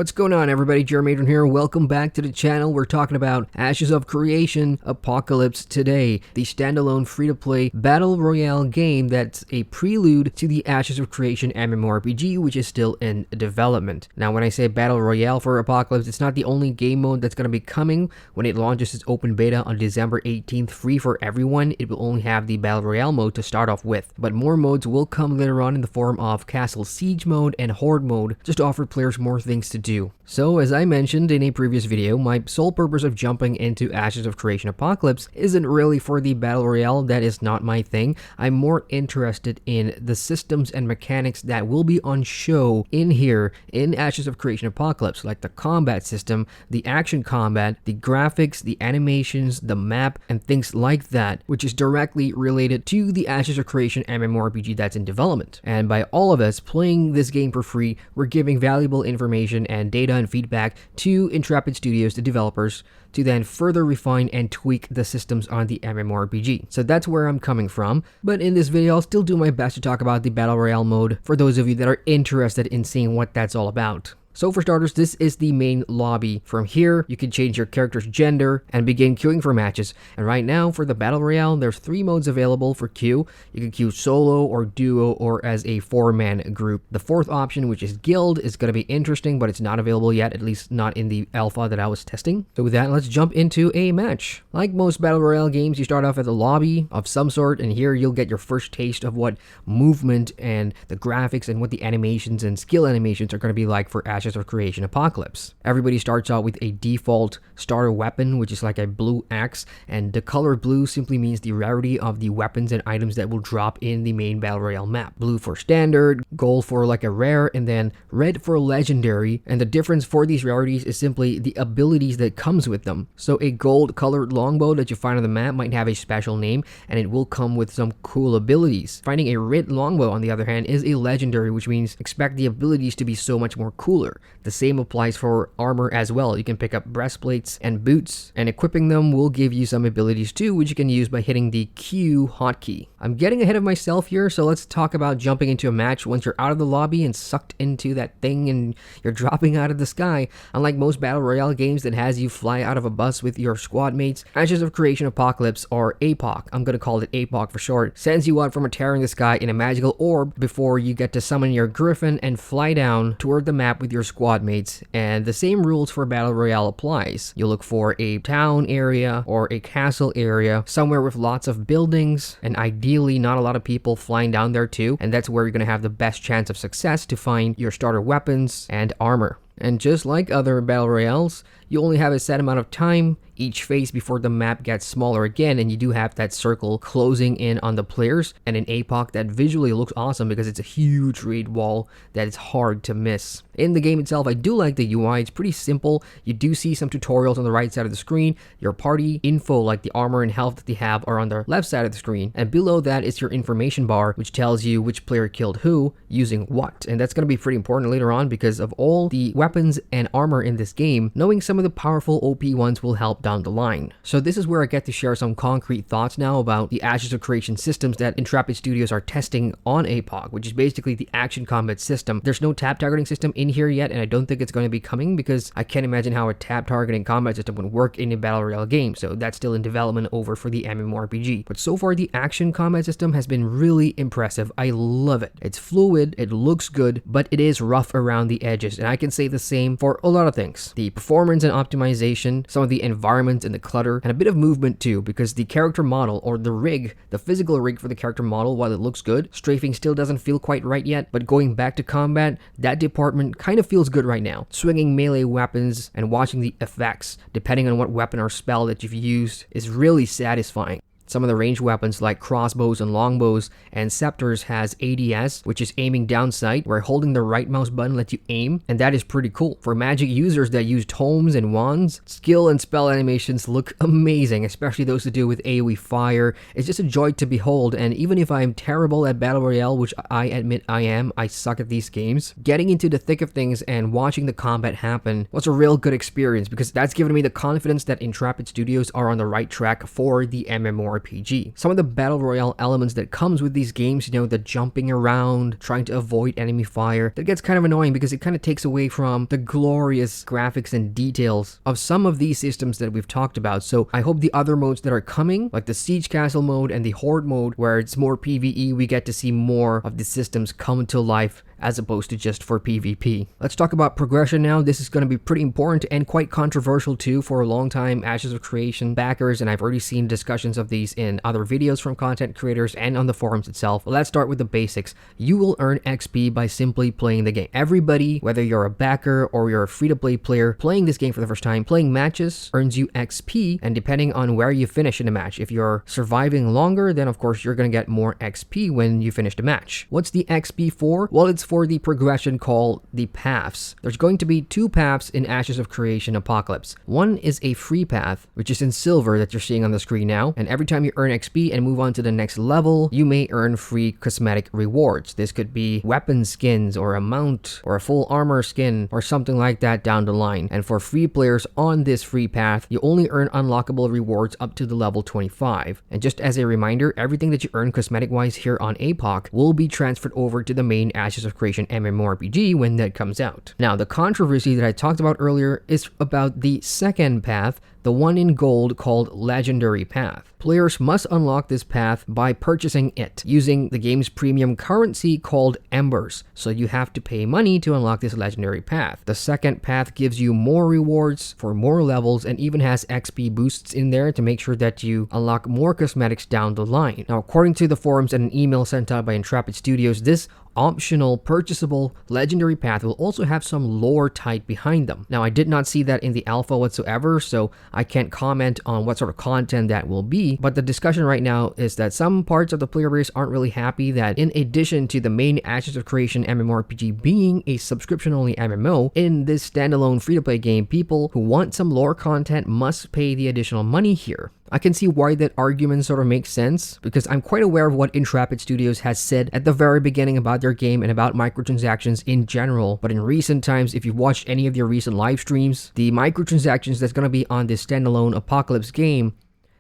What's going on, everybody? Adrian here. Welcome back to the channel. We're talking about Ashes of Creation Apocalypse today, the standalone free-to-play battle royale game that's a prelude to the Ashes of Creation MMORPG, which is still in development. Now, when I say battle royale for Apocalypse, it's not the only game mode that's going to be coming. When it launches its open beta on December 18th, free for everyone, it will only have the battle royale mode to start off with. But more modes will come later on in the form of Castle Siege mode and Horde mode, just to offer players more things to do. So, as I mentioned in a previous video, my sole purpose of jumping into Ashes of Creation Apocalypse isn't really for the battle royale. That is not my thing. I'm more interested in the systems and mechanics that will be on show in here in Ashes of Creation Apocalypse, like the combat system, the action combat, the graphics, the animations, the map, and things like that, which is directly related to the Ashes of Creation MMORPG that's in development. And by all of us playing this game for free, we're giving valuable information and data and feedback to Intrepid Studios, the developers, to then further refine and tweak the systems on the MMORPG. So that's where I'm coming from, but in this video I'll still do my best to talk about the Battle Royale mode for those of you that are interested in seeing what that's all about. So for starters, this is the main lobby. From here, you can change your character's gender and begin queuing for matches. And right now, for the Battle Royale, there's 3 modes available for queue. You can queue solo or duo or as a 4-man group. The 4th option, which is guild, is going to be interesting, but it's not available yet, at least not in the alpha that I was testing. So with that, let's jump into a match. Like most Battle Royale games, you start off at the lobby of some sort, and here you'll get your first taste of what movement and the graphics and what the animations and skill animations are going to be like for Ashes of Creation Apocalypse. Everybody starts out with a default starter weapon, which is like a blue axe, and the color blue simply means the rarity of the weapons and items that will drop in the main Battle Royale map. Blue for standard, gold for like a rare, and then red for legendary, and the difference for these rarities is simply the abilities that comes with them. So a gold colored longbow that you find on the map might have a special name, and it will come with some cool abilities. Finding a red longbow, on the other hand, is a legendary, which means expect the abilities to be so much more cooler. The same applies for armor as well. You can pick up breastplates and boots, and equipping them will give you some abilities too, which you can use by hitting the Q hotkey. I'm getting ahead of myself here, so let's talk about jumping into a match once you're out of the lobby and sucked into that thing and you're dropping out of the sky. Unlike most Battle Royale games that has you fly out of a bus with your squad mates, Ashes of Creation Apocalypse, or Apoc, I'm going to call it Apoc for short, sends you out from a tear in the sky in a magical orb before you get to summon your griffin and fly down toward the map with your squad mates, and the same rules for Battle Royale applies. You look for a town area or a castle area, somewhere with lots of buildings, and ideally not a lot of people flying down there too, and that's where you're going to have the best chance of success to find your starter weapons and armor. And just like other Battle Royales, you only have a set amount of time each phase before the map gets smaller again, and you do have that circle closing in on the players, and in Apoc that visually looks awesome because it's a huge raid wall that is hard to miss. In the game itself, I do like the UI. It's pretty simple. You do see some tutorials on the right side of the screen. Your party info, like the armor and health that they have, are on the left side of the screen, and below that is your information bar, which tells you which player killed who using what. And that's going to be pretty important later on because of all the weapons and armor in this game. Knowing some of the powerful OP ones will help down the line. So this is where I get to share some concrete thoughts now about the Ashes of Creation systems that Intrepid Studios are testing on Apoc, which is basically the action combat system. There's no tab targeting system in here yet, and I don't think it's going to be coming because I can't imagine how a tab targeting combat system would work in a Battle Royale game, so that's still in development over for the MMORPG. But so far the action combat system has been really impressive. I love it. It's fluid, it looks good, but it is rough around the edges, and I can say the same for a lot of things. The performance and optimization, some of the environment and the clutter, and a bit of movement too, because the character model, or the rig, the physical rig for the character model, while it looks good, strafing still doesn't feel quite right yet, but going back to combat, that department kind of feels good right now. Swinging melee weapons and watching the effects, depending on what weapon or spell that you've used, is really satisfying. Some of the ranged weapons like crossbows and longbows and scepters has ADS, which is aiming down sight, where holding the right mouse button lets you aim, and that is pretty cool. For magic users that use tomes and wands, skill and spell animations look amazing, especially those to do with AoE fire. It's just a joy to behold, and even if I'm terrible at Battle Royale, which I admit I am, I suck at these games, getting into the thick of things and watching the combat happen was a real good experience because that's given me the confidence that Intrepid Studios are on the right track for the MMORPG. MMORPG. Some of the battle royale elements that comes with these games, you know, the jumping around, trying to avoid enemy fire, that gets kind of annoying because it kind of takes away from the glorious graphics and details of some of these systems that we've talked about. So I hope the other modes that are coming, like the Siege Castle mode and the Horde mode, where it's more PvE, we get to see more of the systems come to life as opposed to just for PvP. Let's talk about progression now. This is going to be pretty important and quite controversial too for a long time Ashes of Creation backers, and I've already seen discussions of these in other videos from content creators and on the forums itself. Let's start with the basics. You will earn XP by simply playing the game. Everybody, whether you're a backer or you're a free-to-play player playing this game for the first time, playing matches earns you XP, and depending on where you finish in a match, if you're surviving longer, then of course you're going to get more XP when you finish the match. What's the XP for? Well, it's for the progression called the paths. There's going to be 2 paths in Ashes of Creation Apocalypse. One is a free path, which is in silver that you're seeing on the screen now, and every time you earn XP and move on to the next level, you may earn free cosmetic rewards. This could be weapon skins or a mount or a full armor skin or something like that down the line. And for free players on this free path, you only earn unlockable rewards up to the level 25. And just as a reminder, everything that you earn cosmetic wise here on Apoc will be transferred over to the main Ashes of Creation MMORPG when that comes out. Now, the controversy that I talked about earlier is about the second path, the one in gold called Legendary Path. Players must unlock this path by purchasing it using the game's premium currency called Embers, so you have to pay money to unlock this Legendary Path. The second path gives you more rewards for more levels and even has XP boosts in there to make sure that you unlock more cosmetics down the line. Now, according to the forums and an email sent out by Intrepid Studios, this optional purchasable legendary path will also have some lore tied behind them. Now, I did not see that in the alpha whatsoever, so I can't comment on what sort of content that will be, but the discussion right now is that some parts of the player base aren't really happy that in addition to the main Ashes of Creation MMORPG being a subscription-only MMO, in this standalone free-to-play game, people who want some lore content must pay the additional money here. I can see why that argument sort of makes sense, because I'm quite aware of what Intrepid Studios has said at the very beginning about their game and about microtransactions in general. But in recent times, if you've watched any of their recent live streams, the microtransactions that's going to be on this standalone Apocalypse game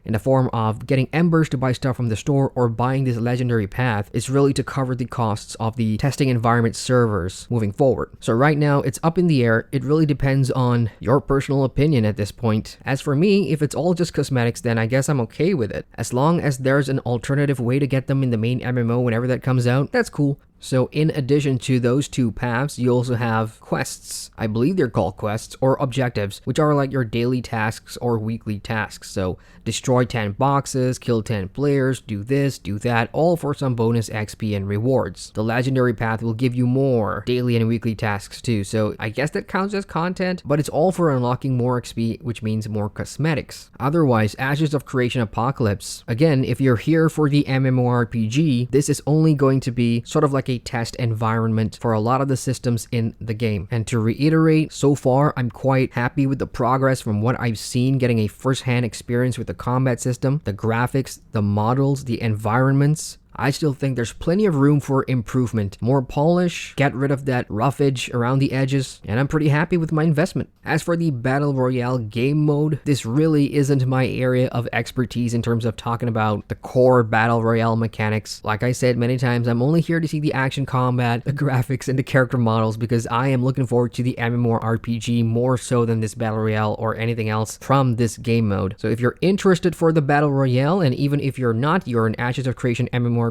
in the form of getting embers to buy stuff from the store or buying this legendary path is really to cover the costs of the testing environment servers moving forward. So right now it's up in the air. It really depends on your personal opinion at this point. As for me, if it's all just cosmetics, then I guess I'm okay with it. As long as there's an alternative way to get them in the main MMO whenever that comes out, that's cool. So in addition to those 2 paths, you also have quests. I believe they're called quests or objectives, which are like your daily tasks or weekly tasks. So destroy 10 boxes, kill 10 players, do this, do that, all for some bonus XP and rewards. The legendary path will give you more daily and weekly tasks too. So I guess that counts as content, but it's all for unlocking more XP, which means more cosmetics. Otherwise, Ashes of Creation Apocalypse, again, if you're here for the MMORPG, this is only going to be sort of like a test environment for a lot of the systems in the game. And to reiterate, so far I'm quite happy with the progress from what I've seen, getting a first-hand experience with the combat system, the graphics, the models, the environments. I still think there's plenty of room for improvement. More polish, get rid of that roughage around the edges, and I'm pretty happy with my investment. As for the Battle Royale game mode, this really isn't my area of expertise in terms of talking about the core Battle Royale mechanics. Like I said many times, I'm only here to see the action combat, the graphics, and the character models because I am looking forward to the MMORPG more so than this Battle Royale or anything else from this game mode. So if you're interested for the Battle Royale, and even if you're not, you're an Ashes of Creation MMORPG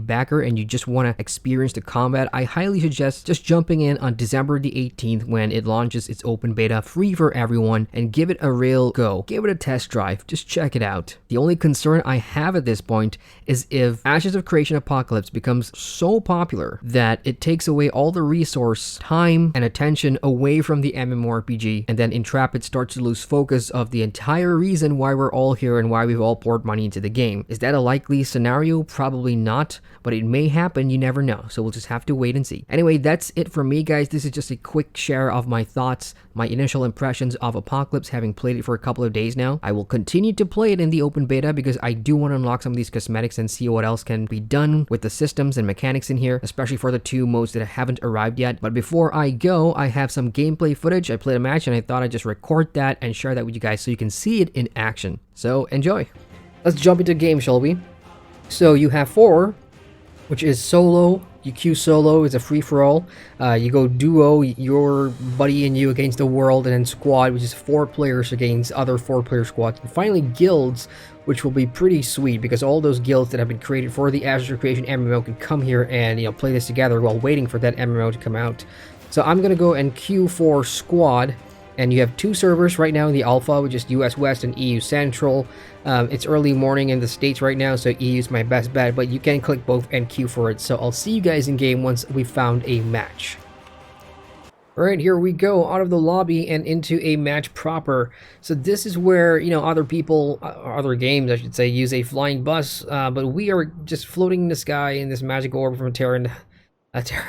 backer and you just want to experience the combat, I highly suggest just jumping in on December the 18th when it launches its open beta free for everyone and give it a real go. Give it a test drive. Just check it out. The only concern I have at this point is if Ashes of Creation Apocalypse becomes so popular that it takes away all the resource, time, and attention away from the MMORPG, and then Intrepid starts to lose focus of the entire reason why we're all here and why we've all poured money into the game. Is that a likely scenario? Probably not, but it may happen. You never know. So we'll just have to wait and see. Anyway, that's it for me, guys. This is just a quick share of my thoughts, my initial impressions of Apocalypse, having played it for a couple of days now. I will continue to play it in the open beta because I do want to unlock some of these cosmetics and see what else can be done with the systems and mechanics in here, especially for the 2 modes that haven't arrived yet. But before I go, I have some gameplay footage. I played a match and I thought I'd just record that and share that with you guys so you can see it in action. So enjoy. let's jump into game, shall we? So you have 4, which is solo. You queue solo is a free-for-all. You go duo, your buddy and you against the world, and then squad, which is 4 players against other 4-player squads. And finally, guilds, which will be pretty sweet because all those guilds that have been created for the Ashes of Creation MMO can come here and play this together while waiting for that MMO to come out. So I'm gonna go and queue for squad. And you have 2 servers right now in the alpha, which is US West and EU Central. It's early morning in the States right now, so EU is my best bet, but you can click both and queue for it. So I'll see you guys in game once we've found a match. Alright, here we go, out of the lobby and into a match proper. So this is where, other people, or other games I should say, use a flying bus, but we are just floating in the sky in this magic orb from Terran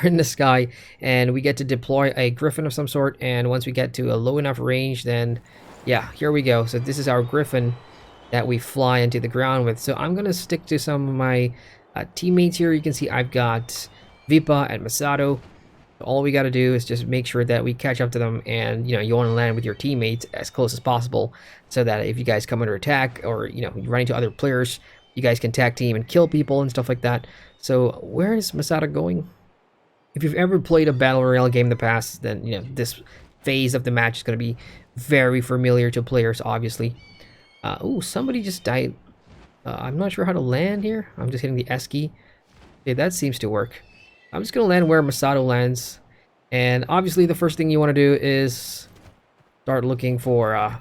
in the sky, and we get to deploy a griffin of some sort, and once we get to a low enough range, then yeah, here we go. So this is our griffin that we fly into the ground with. So I'm gonna stick to some of my teammates here. You can see I've got Vipa and Masato. All we got to do is just make sure that we catch up to them, and you want to land with your teammates as close as possible, so that if you guys come under attack or you run into other players, you guys can tag team and kill people and stuff like that. So where is Masato going? If you've ever played a Battle Royale game in the past, then this phase of the match is going to be very familiar to players, obviously. Oh, somebody just died. I'm not sure how to land here. I'm just hitting the S key. Okay, that seems to work. I'm just going to land where Masato lands. And obviously the first thing you want to do is start looking for...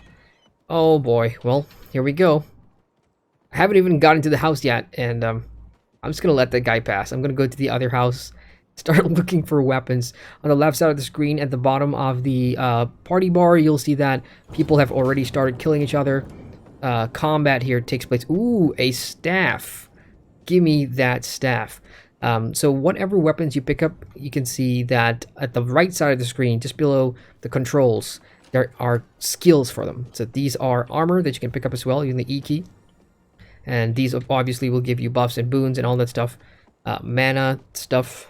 oh boy, well, here we go. I haven't even gotten to the house yet, and I'm just going to let that guy pass. I'm going to go to the other house. Start looking for weapons. On the left side of the screen at the bottom of the party bar, you'll see that people have already started killing each other. Combat here takes place. Ooh, a staff. Give me that staff. So whatever weapons you pick up, you can see that at the right side of the screen, just below the controls, there are skills for them. So these are armor that you can pick up as well using the E key. And these obviously will give you buffs and boons and all that stuff. Mana stuff.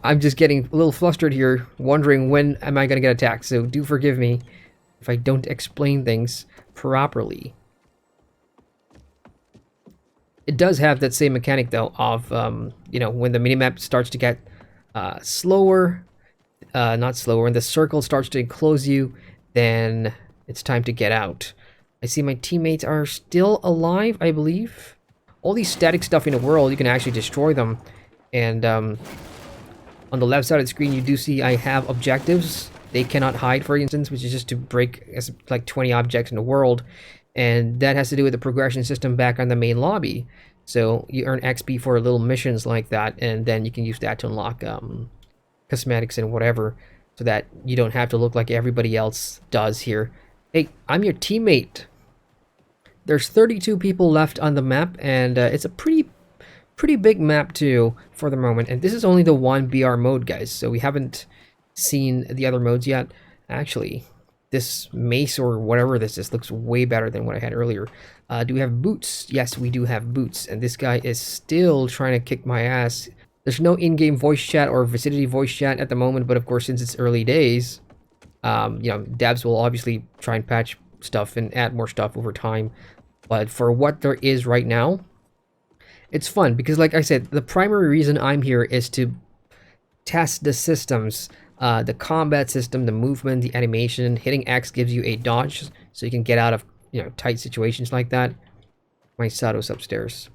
I'm just getting a little flustered here, wondering when am I going to get attacked, so do forgive me if I don't explain things properly. It does have that same mechanic though of, when the minimap starts to get slower, not slower, when the circle starts to enclose you, then it's time to get out. I see my teammates are still alive, I believe. All these static stuff in the world, you can actually destroy them. And on the left side of the screen, you do see I have objectives. They cannot hide, for instance, which is just to break like 20 objects in the world. And that has to do with the progression system back on the main lobby. So you earn XP for little missions like that, and then you can use that to unlock cosmetics and whatever, so that you don't have to look like everybody else does here. Hey, I'm your teammate. There's 32 people left on the map, and it's a pretty big map too for the moment, and this is only the 1 BR mode, guys, so we haven't seen the other modes yet. Actually, this mace or whatever this is looks way better than what I had earlier. Do we have boots? Yes, we do have boots, and this guy is still trying to kick my ass. There's no in-game voice chat or vicinity voice chat at the moment, but of course, since it's early days, devs will obviously try and patch stuff and add more stuff over time. But for what there is right now, it's fun because, like I said, the primary reason I'm here is to test the systems, the combat system, the movement, the animation. Hitting X gives you a dodge, so you can get out of tight situations like that. My Sato's upstairs,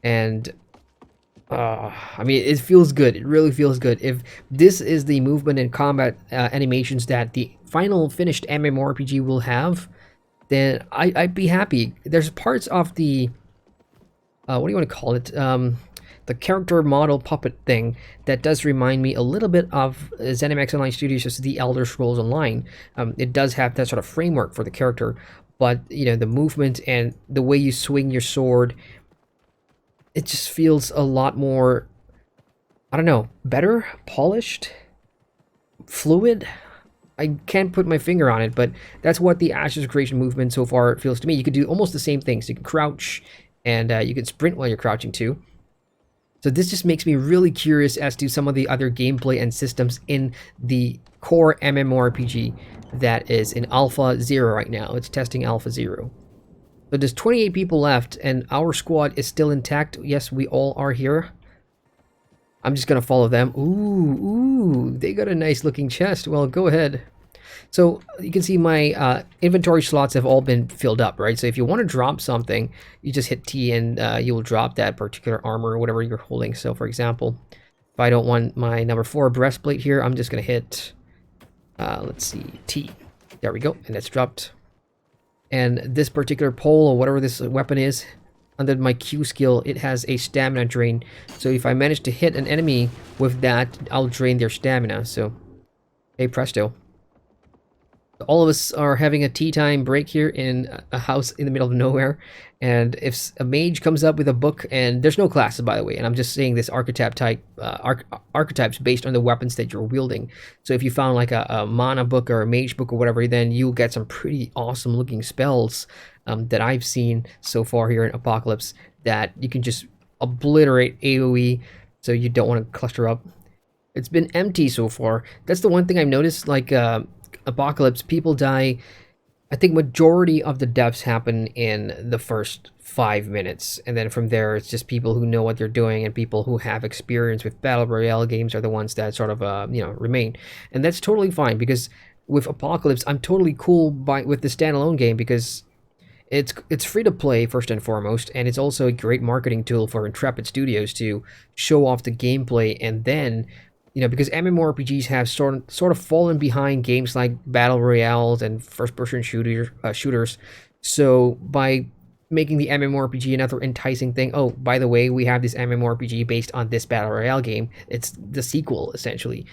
and I mean, it feels good. It really feels good. If this is the movement and combat animations that the final finished MMORPG will have, then I'd be happy. There's parts of the what do you want to call it? The character model puppet thing that does remind me a little bit of ZeniMax Online Studios, just The Elder Scrolls Online. It does have that sort of framework for the character, but the movement and the way you swing your sword, it just feels a lot more, I don't know, better, polished, fluid. I can't put my finger on it, but that's what the Ashes of Creation movement so far feels to me. You could do almost the same things. You can crouch, and you can sprint while you're crouching too. So this just makes me really curious as to some of the other gameplay and systems in the core MMORPG that is in Alpha 0 right now. It's testing Alpha 0. So there's 28 people left, and our squad is still intact. Yes, we all are here. I'm just gonna follow them. Ooh, they got a nice looking chest. Well, go ahead. So you can see my inventory slots have all been filled up, right? So if you want to drop something, you just hit T and you will drop that particular armor or whatever you're holding. So for example, if I don't want my number 4 breastplate here, I'm just gonna hit, let's see, T. There we go, and it's dropped. And this particular pole or whatever this weapon is, under my Q skill, it has a stamina drain. So if I manage to hit an enemy with that, I'll drain their stamina. So, hey presto. All of us are having a tea time break here in a house in the middle of nowhere. And if a mage comes up with a book, and there's no classes by the way, and I'm just saying this archetype type, archetypes based on the weapons that you're wielding. So if you found like a mana book or a mage book or whatever, then you'll get some pretty awesome looking spells that I've seen so far here in Apocalypse that you can just obliterate AoE, so you don't want to cluster up. It's been empty so far. That's the one thing I've noticed, like Apocalypse, people die. I think majority of the deaths happen in the first 5 minutes, and then from there it's just people who know what they're doing and people who have experience with battle royale games are the ones that sort of remain, and that's totally fine, because with Apocalypse I'm totally cool with the standalone game, because it's free to play first and foremost, and it's also a great marketing tool for Intrepid Studios to show off the gameplay. And then, because MMORPGs have sort of fallen behind games like battle royales and first-person shooters. So by making the MMORPG another enticing thing, oh, by the way, we have this MMORPG based on this battle royale game. It's the sequel, essentially.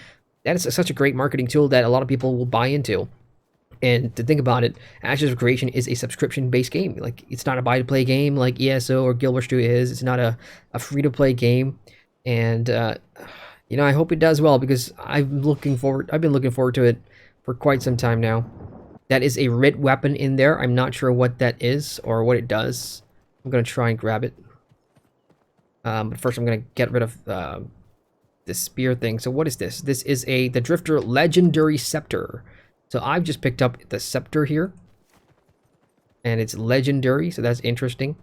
That is such a great marketing tool that a lot of people will buy into. And to think about it, Ashes of Creation is a subscription-based game. Like, it's not a buy-to-play game like ESO or Guild Wars 2 is. It's not a free-to-play game. And, I hope it does well, because I've been looking forward to it for quite some time now. That is a writ weapon in there. I'm not sure what that is or what it does. I'm going to try and grab it. But first I'm going to get rid of this spear thing. So what is this? This is the Drifter Legendary Scepter. So I've just picked up the scepter here, and it's legendary, so that's interesting.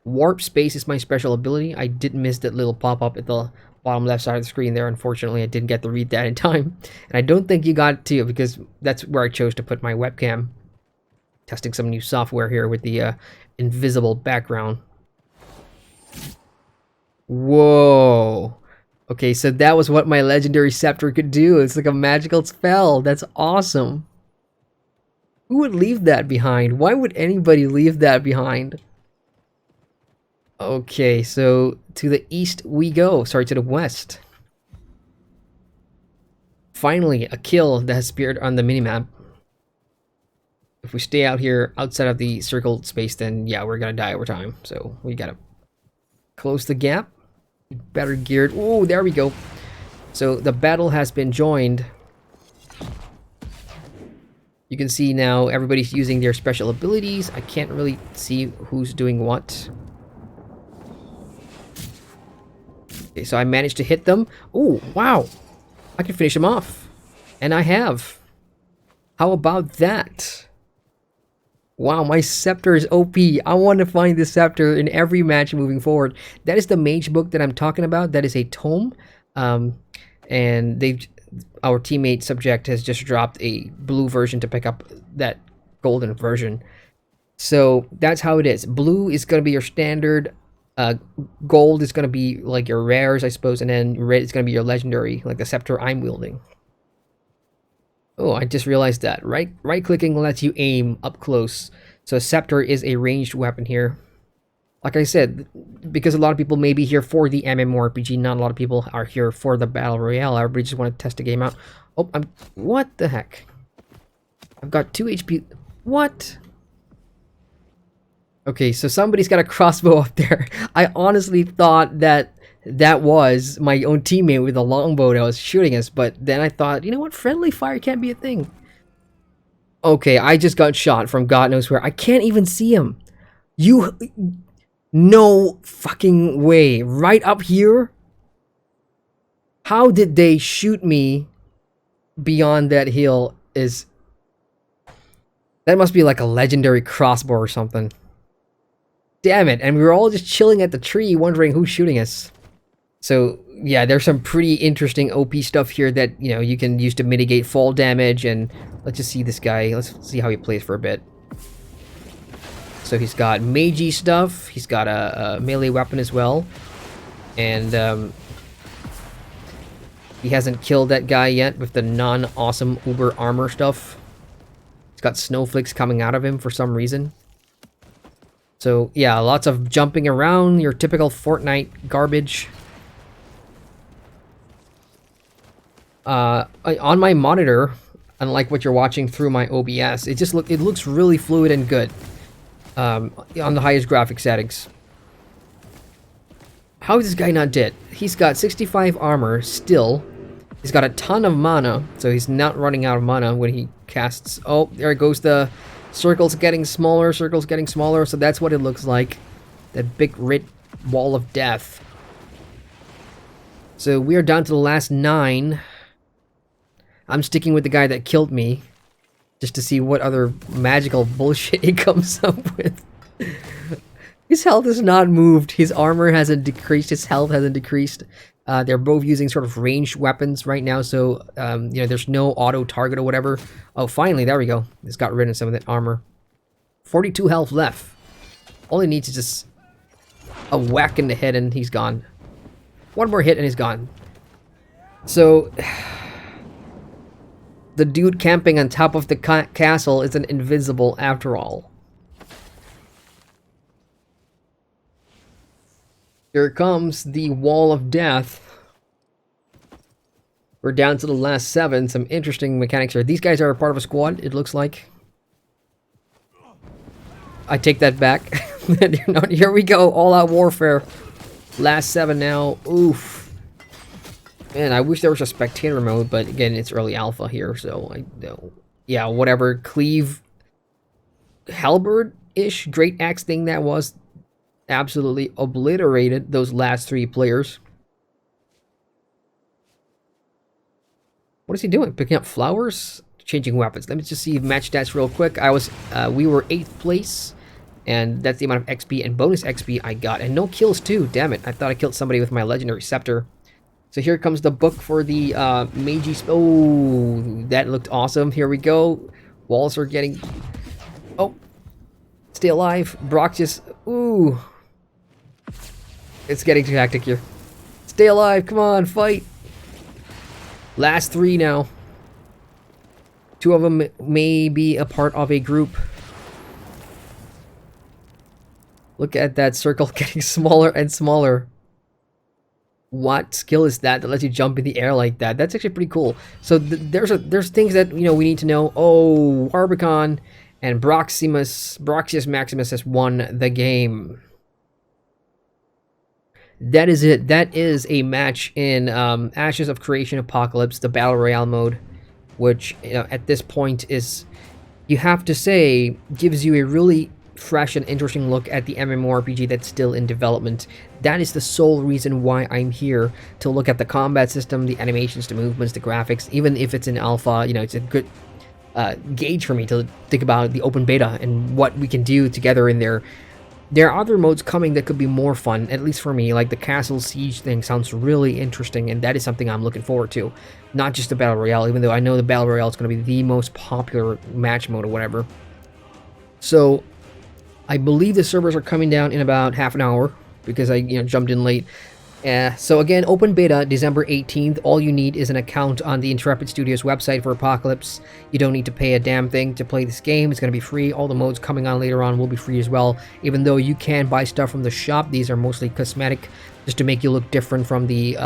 Warp Space is my special ability. I did miss that little pop-up at the bottom left side of the screen there. Unfortunately, I didn't get to read that in time, and I don't think you got it too, because that's where I chose to put my webcam. Testing some new software here with the invisible background. Whoa. Okay, so that was what my legendary scepter could do. It's like a magical spell. That's awesome. Who would leave that behind? Why would anybody leave that behind? Okay, so to the east we go. Sorry, to the west. Finally, a kill that has appeared on the minimap. If we stay out here outside of the circled space, then yeah, we're gonna die over time. So we gotta close the gap. Better geared. Oh, there we go. So the battle has been joined. You can see now everybody's using their special abilities. I can't really see who's doing what. Okay, so I managed to hit them. Oh, wow. I can finish them off. And I have. How about that? Wow, my scepter is OP. I want to find the scepter in every match moving forward. That is the mage book that I'm talking about. That is a tome. And our teammate Subject has just dropped a blue version to pick up that golden version. So that's how it is. Blue is going to be your standard. Gold is going to be like your rares, I suppose. And then red is going to be your legendary, like the scepter I'm wielding. Oh, I just realized that. Right-clicking lets you aim up close. So scepter is a ranged weapon here. Like I said, because a lot of people may be here for the MMORPG, not a lot of people are here for the Battle Royale. Everybody just want to test the game out. Oh, what the heck? I've got 2 HP. What? Okay, so somebody's got a crossbow up there. I honestly thought that was my own teammate with a longbow that was shooting us, but then I thought, you know what? Friendly fire can't be a thing. Okay, I just got shot from God knows where. I can't even see him. No fucking way. Right up here? How did they shoot me beyond that hill? That must be like a legendary crossbow or something. Damn it. And we were all just chilling at the tree wondering who's shooting us. So, yeah, there's some pretty interesting OP stuff here that, you know, you can use to mitigate fall damage. And let's just see this guy. Let's see how he plays for a bit. So he's got magey stuff. He's got a melee weapon as well. And he hasn't killed that guy yet with the non-awesome uber armor stuff. He's got snowflakes coming out of him for some reason. So yeah, lots of jumping around, your typical Fortnite garbage. On my monitor, unlike what you're watching through my OBS, it looks really fluid and good. On the highest graphic settings. How is this guy not dead? He's got 65 armor still. He's got a ton of mana, so he's not running out of mana when he casts. Oh, there goes the circles getting smaller, so that's what it looks like. That big red wall of death. So we are down to the last 9. I'm sticking with the guy that killed me, just to see what other magical bullshit he comes up with. His health has not moved. His armor hasn't decreased. His health hasn't decreased. They're both using sort of ranged weapons right now, so you know, there's no auto target or whatever. Oh, finally, there we go. It's got rid of some of that armor. 42 health left. All he needs is just a whack in the head and he's gone. One more hit and he's gone. So the dude camping on top of the castle isn't invincible after all. Here comes the wall of death. We're down to the last 7. Some interesting mechanics here. These guys are a part of a squad, it looks like. I take that back. Here we go, all-out warfare. Last 7 now. Oof. Man, I wish there was a spectator mode, but again, it's early alpha here, so I know. Yeah, whatever cleave halberd-ish great axe thing that was absolutely obliterated those last 3 players. What is he doing? Picking up flowers? Changing weapons. Let me just see match stats real quick. We were 8th place, and that's the amount of XP and bonus XP I got, and no kills too. Damn it! I thought I killed somebody with my legendary scepter. So here comes the book for the Magi. Oh, that looked awesome. Here we go. Walls are getting... Oh, stay alive. Brock just... Ooh. It's getting too hectic here. Stay alive. Come on, fight. Last 3 now. 2 of them may be a part of a group. Look at that circle getting smaller and smaller. What skill is that lets you jump in the air like that? That's actually pretty cool. So there's things that, you know, we need to know. Oh, Barbicon and Broxius Maximus has won the game. That is it. That is a match in Ashes of Creation Apocalypse, the Battle Royale mode, which, you know, at this point is, you have to say, gives you a really fresh and interesting look at the MMORPG that's still in development. That is the sole reason why I'm here, to look at the combat system, the animations, the movements, the graphics. Even if it's in alpha, you know, it's a good gauge for me to think about the open beta and what we can do together in there. There are other modes coming that could be more fun, at least for me, like the Castle Siege thing sounds really interesting, and that is something I'm looking forward to. Not just the Battle Royale, even though I know the Battle Royale is going to be the most popular match mode or whatever. So I believe the servers are coming down in about half an hour, because I jumped in late. So again, open beta, December 18th. All you need is an account on the Intrepid Studios website for Apocalypse. You don't need to pay a damn thing to play this game. It's going to be free. All the modes coming on later on will be free as well. Even though you can buy stuff from the shop, these are mostly cosmetic, just to make you look different from the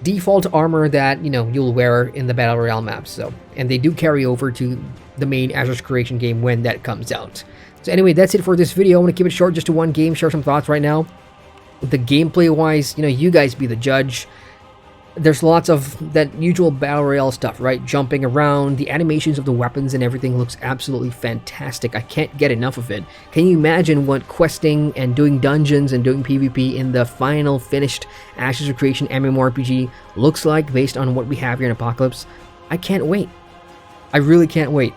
default armor that you'll wear in the Battle Royale maps. So, and they do carry over to the main Ashes Creation game when that comes out. So anyway, that's it for this video. I'm going to keep it short, just to one game, share some thoughts right now. The gameplay-wise, you guys be the judge. There's lots of that usual Battle Royale stuff, right? Jumping around, the animations of the weapons and everything looks absolutely fantastic. I can't get enough of it. Can you imagine what questing and doing dungeons and doing PvP in the final finished Ashes of Creation MMORPG looks like based on what we have here in Apocalypse? I can't wait. I really can't wait.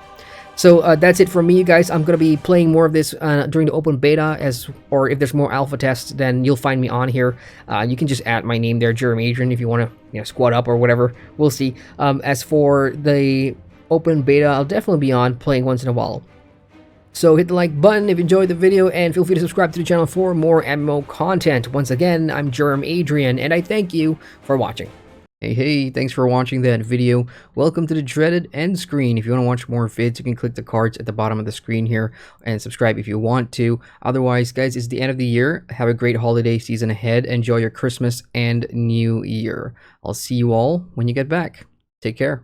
So that's it from me, you guys. I'm gonna be playing more of this during the open beta, or if there's more alpha tests, then you'll find me on here. You can just add my name there, Jeremy Adrian, if you want to, squad up or whatever. We'll see. As for the open beta, I'll definitely be on playing once in a while. So hit the like button if you enjoyed the video, and feel free to subscribe to the channel for more MMO content. Once again, I'm Jeremy Adrian, and I thank you for watching. Hey, thanks for watching that video. Welcome to the dreaded end screen. If you want to watch more vids, you can click the cards at the bottom of the screen here and subscribe if you want to. Otherwise, guys, it's the end of the year. Have a great holiday season ahead. Enjoy your Christmas and New Year. I'll see you all when you get back. Take care.